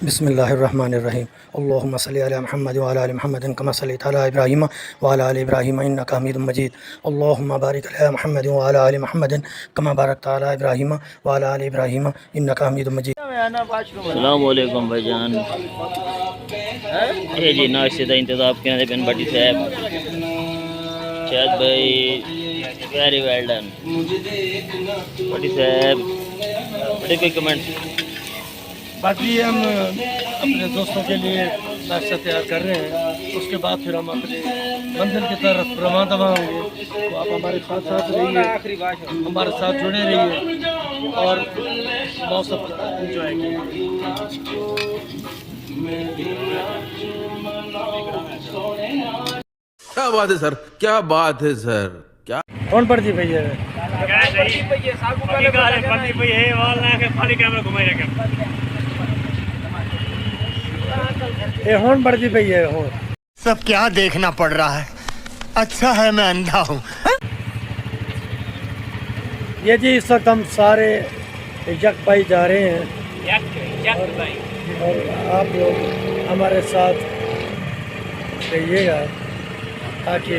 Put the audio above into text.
बिस्मिल्लाहिर्रहमानिर्रहीम। अल्लाहुम्मा सल्लि अला मुहम्मद व अला आलि मुहम्मद कमा सल्लैता अला इब्राहीम व अला आलि इब्राहीम इन्नका हमीदुम मजीद। अल्लाहुम्मा बारिक अला मुहम्मद व अला आलि मुहम्मद कमा बारकता अला इब्राहीम व अला आलि इब्राहीम इन्नका हमीदुम मजीद। अस्सलाम वालेकुम भाईजान। ये जी नाश्ते का इंतज़ाम करने पेन बड़ी साहब शायद भाई वेरी वेल डन बड़ी साहब। बड़े कोई कमेंट बाकी हम अपने दोस्तों के लिए नाश्ता तैयार कर रहे हैं, उसके बाद फिर हम अपने मंजिल की तरफ रवाना होंगे। तो आप हमारे साथ रहिए, हमारे साथ जुड़े रहिए और मौसम एंजॉय कीजिए। क्या बात है सर, क्या बात है सर, क्या कौन पड़ती भैया ये होन पड़ती भैया हो। सब क्या देखना पड़ रहा है, अच्छा है मैं अंधा हूँ। ये जी इस वक्त हम सारे यक भाई जा रहे हैं और आप लोग हमारे साथ रहिएगा ताकि